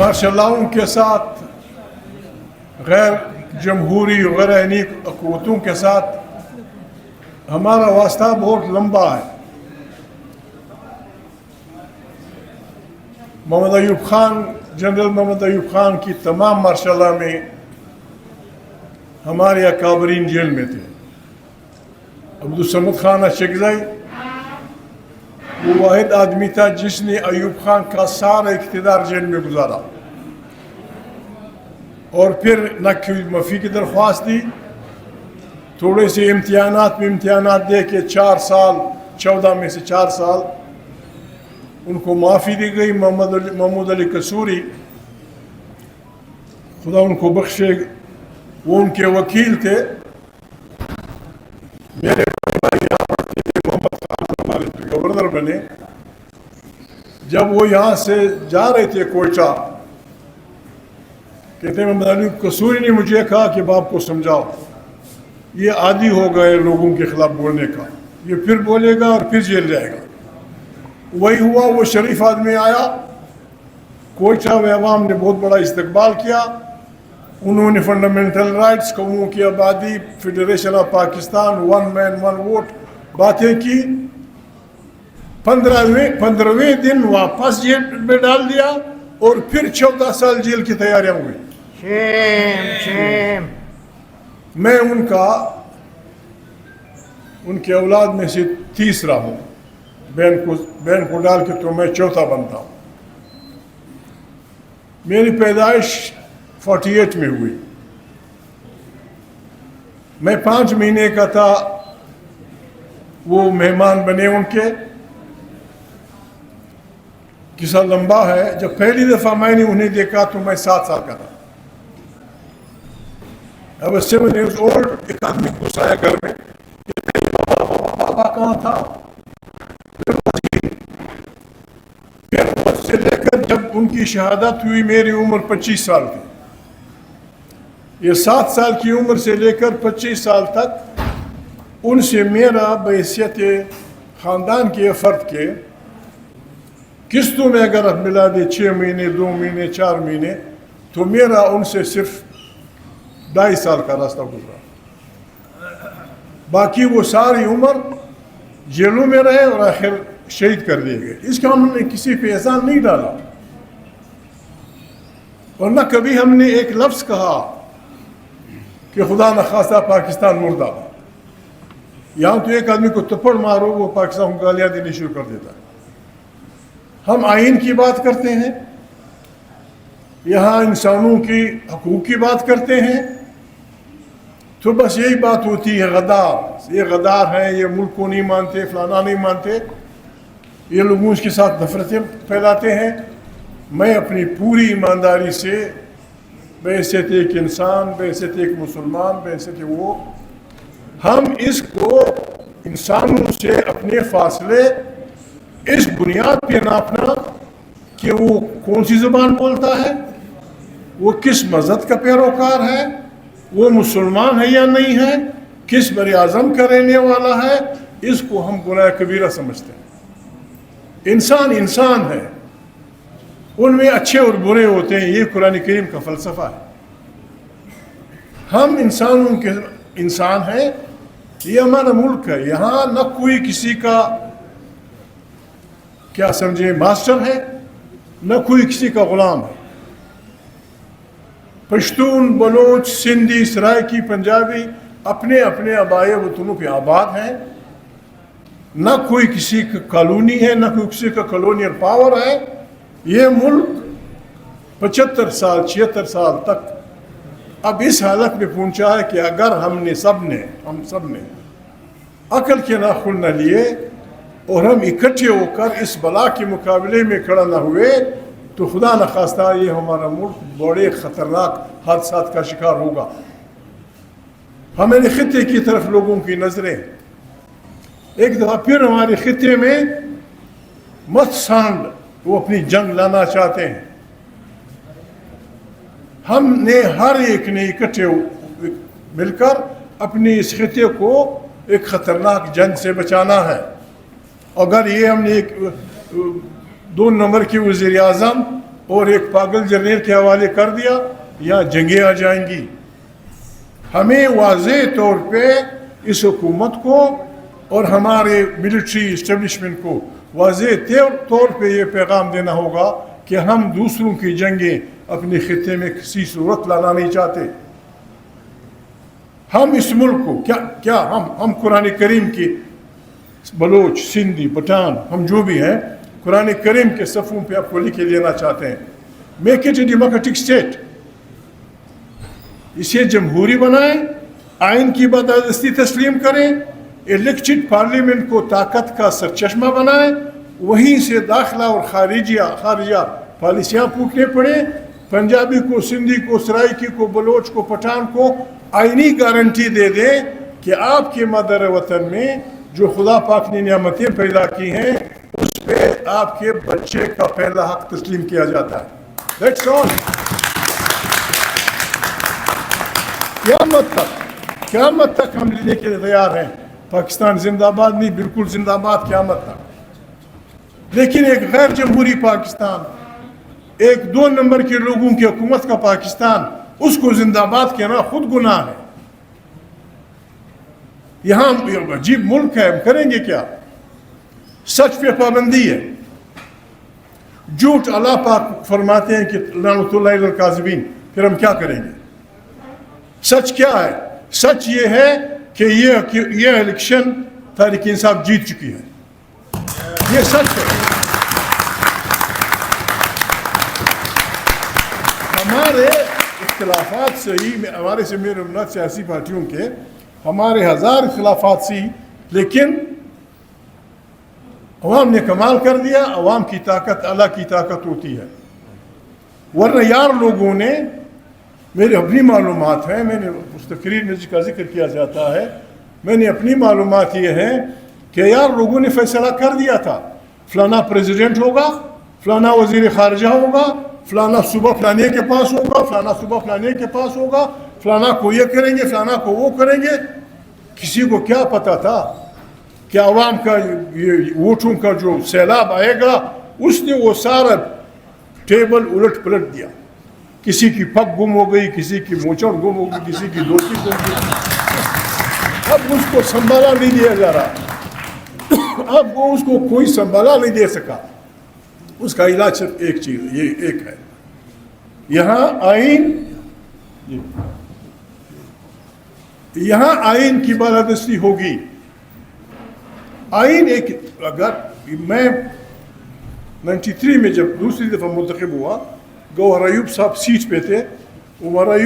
Martial لاؤں کے ساتھ غیر جمہوری غیر آئینی قوتوں کے ساتھ ہمارا واسطہ بہت لمبا ہے. محمد ایوب خان، جنرل محمد ایوب خان کی تمام مارشل لا میں ہمارے اکابرین جیل میں تھے. عبدالصمد خان اشکزئی وہ واحد آدمی تھا جس نے ایوب خان کا سارا اقتدار جیل میں گزارا اور پھر نقل معافی کی درخواست دی. تھوڑے سے امتحانات دے کے 4 سال 14 میں سے 4 سال ان کو معافی دی گئی. محمود علی قصوری خدا ان کو بخشے، وہ ان کے وکیل تھے. میرے یہاں پڑھتے تھے، محمد خان ہمارے گورنر بنے. جب وہ یہاں سے جا رہے تھے کوئٹہ، کہتے ہیں محمد علی قصوری نے مجھے کہا کہ باپ کو سمجھاؤ، یہ عادی ہو گئے لوگوں کے خلاف بولنے کا، یہ پھر بولے گا اور پھر جیل جائے گا. وہی ہوا. وہ شریف آدمی آیا کوئٹہ میں، عوام نے بہت بڑا استقبال کیا. انہوں نے فنڈامنٹل رائٹس، قوموں کی آبادی، federation of Pakistan, 1 man 1 vote باتیں کی. 15ویں دن واپس جیل میں ڈال دیا اور پھر 14 سال جیل کی تیاریاں ہوئی. میں ان کے اولاد میں سے تیسرا ہوں. بہن کو ڈال کے تو میں چوتھا بنتا ہوں. میری پیدائش 48 میں ہوئی. میں 5 مہینے کا تھا. وہ مہمان بنے ان کے. قصہ لمبا ہے. جب پہلی دفعہ میں نے انہیں دیکھا تو میں 7 سال کا تھا. اب 7 years old. ایک آدمی گھسایا گھر میں، بابا کہاں تھا؟ سے لے کر جب ان کی شہادت ہوئی میری عمر 25 سال تھی. یہ 7 سال کی عمر سے لے کر 25 سال تک ان سے میرا بحیثیت خاندان کے فرد کے قسطوں میں اگر ملا دے 6 مہینے 2 مہینے 4 مہینے تو میرا ان سے صرف 2.5 سال کا راستہ گزرا. باقی وہ ساری عمر جیلوں میں رہے اور آخر شہید کر دیے گئے. اس کا ہم نے کسی پہ احسان نہیں ڈالا اور نہ کبھی ہم نے ایک لفظ کہا کہ خدا نخواستہ پاکستان مردہ. یہاں تو ایک آدمی کو تھپڑ مارو وہ پاکستان کو گالیاں دینی شروع کر دیتا ہے. ہم آئین کی بات کرتے ہیں، یہاں انسانوں کی حقوق کی بات کرتے ہیں، تو بس یہی بات ہوتی ہے غدار. یہ غدار ہیں، یہ ملک کو نہیں مانتے، فلانا نہیں مانتے، یہ لوگوں کے ساتھ نفرتیں پھیلاتے ہیں. میں اپنی پوری ایمانداری سے بحیثیت ایک انسان، بحیثیت ایک مسلمان، بحیثیت وہ، ہم اس کو انسانوں سے اپنے فاصلے اس بنیاد پہ ناپنا کہ وہ کون سی زبان بولتا ہے، وہ کس مذہب کا پیروکار ہے، وہ مسلمان ہے یا نہیں ہے، کس بر اعظم کا رہنے والا ہے، اس کو ہم گناہ کبیرہ سمجھتے ہیں. انسان انسان ہے، ان میں اچھے اور برے ہوتے ہیں. یہ قرآن کریم کا فلسفہ ہے. ہم انسانوں کے انسان ہیں. یہ ہمارا ملک ہے. یہاں نہ کوئی کسی کا کیا سمجھے ماسٹر ہے، نہ کوئی کسی کا غلام ہے. پشتون، بلوچ، سندھی، سرائکی، پنجابی اپنے اپنے آبائی وطنوں پہ آباد ہیں. نہ کوئی کسی کا کالونی ہے، نہ کوئی کسی کا کالونیل پاور ہے. یہ ملک 75 سال 76 سال تک اب اس حالت میں پہنچا ہے کہ اگر ہم سب نے عقل کے ناخن نہ لیے اور ہم اکٹھے ہو کر اس بلا کے مقابلے میں کھڑا نہ ہوئے تو خدا نخواستہ یہ ہمارا ملک بڑے خطرناک حادثات کا شکار ہوگا. ہمارے خطے کی طرف لوگوں کی نظریں ایک دفعہ پھر ہمارے خطے میں مت سانڈ وہ اپنی جنگ لانا چاہتے ہیں. ہم نے ہر ایک نے اکٹھے مل کر اپنی اس خطے کو ایک خطرناک جنگ سے بچانا ہے. اگر یہ ہم نے ایک 2 نمبر کی وزیر اعظم اور ایک پاگل جرنیل کے حوالے کر دیا، یہاں جنگیں آ جائیں گی۔ ہمیں واضح طور پہ اس حکومت کو اور ہمارے ملٹری اسٹیبلشمنٹ کو واضح طور پہ یہ پیغام دینا ہوگا کہ ہم دوسروں کی جنگیں اپنے خطے میں کسی صورت لانا نہیں چاہتے۔ ہم اس ملک کو کیا ہم قرآن کریم کی بلوچ، سندھی، پٹھان، ہم جو بھی ہیں، قرآن کریم کے صفوں پہ آپ کو لکھے لینا چاہتے ہیں، make it a democratic state, اسے جمہوری بنائیں، آئین کی بالادستی تسلیم کریں، الیکٹڈ پارلیمنٹ کو طاقت کا سرچشمہ بنائیں، وہیں سے داخلہ اور خارجہ پالیسیاں پھونکنے پڑیں، پنجابی کو، سندھی کو، سرائکی کو، بلوچ کو، پٹھان کو آئینی گارنٹی دے دیں کہ آپ کے مادر وطن میں جو خدا پاک نے نعمتیں پیدا کی ہیں اس پہ آپ کے بچے کا پہلا حق تسلیم کیا جاتا ہے۔ That's all۔ قیامت تک ہم لینے کے لیے تیار ہیں۔ پاکستان زندہ باد نہیں، بالکل زندہ باد قیامت تک۔ لیکن ایک غیر جمہوری پاکستان، ایک 2 نمبر کے لوگوں کی حکومت کا پاکستان، اس کو زندہ باد کہنا خود گناہ ہے۔ یہاں عجیب ملک ہے، ہم کریں گے کیا؟ سچ پہ پابندی ہے، جھوٹ اللہ پاک فرماتے ہیں کہ لعنت اللہ علی الکاذبین، پھر ہم کیا کریں گے؟ سچ کیا ہے؟ سچ یہ ہے کہ یہ الیکشن تحریک انصاف جیت چکی ہے، یہ سچ ہے۔ ہمارے اختلافات سے ہی، ہمارے سے میرے امنات سیاسی پارٹیوں کے، ہمارے 1000 اختلافات سی، لیکن عوام نے کمال کر دیا۔ عوام کی طاقت اللہ کی طاقت ہوتی ہے، ورنہ یار لوگوں نے، میرے اپنی معلومات ہیں، میں نے اس تقریر میں جس کا ذکر کیا جاتا ہے، میں نے اپنی معلومات یہ ہیں کہ یار لوگوں نے فیصلہ کر دیا تھا فلانا پریزیڈنٹ ہوگا، فلانا وزیر خارجہ ہوگا، فلانا صوبہ فلانے کے پاس ہوگا، فلانا صوبہ فلانے کے پاس ہوگا، فلانا کو یہ کریں گے، فلانا کو وہ کریں گے۔ کسی کو کیا پتا تھا کہ عوام کا یہ ووٹوں کا جو سیلاب آئے گا، اس نے وہ سارا ٹیبل الٹ پلٹ دیا۔ کسی کی پگ گم ہو گئی، کسی کی موچڑ گم ہو گئی، کسی کی دوستی گم ہو گئی۔ اب اس کو سنبھالا نہیں دیا جا رہا، اب وہ اس کو کوئی سنبھالا نہیں دے سکا۔ اس کا علاج صرف ایک چیز، یہ ایک ہے، یہاں آئین کی بالادستی ہوگی۔ آئین ایک، اگر میں 93 میں جب دوسری دفعہ منتخب ہوا، گوہر ایوب صاحب سیٹ پہ تھے، عمر ایوب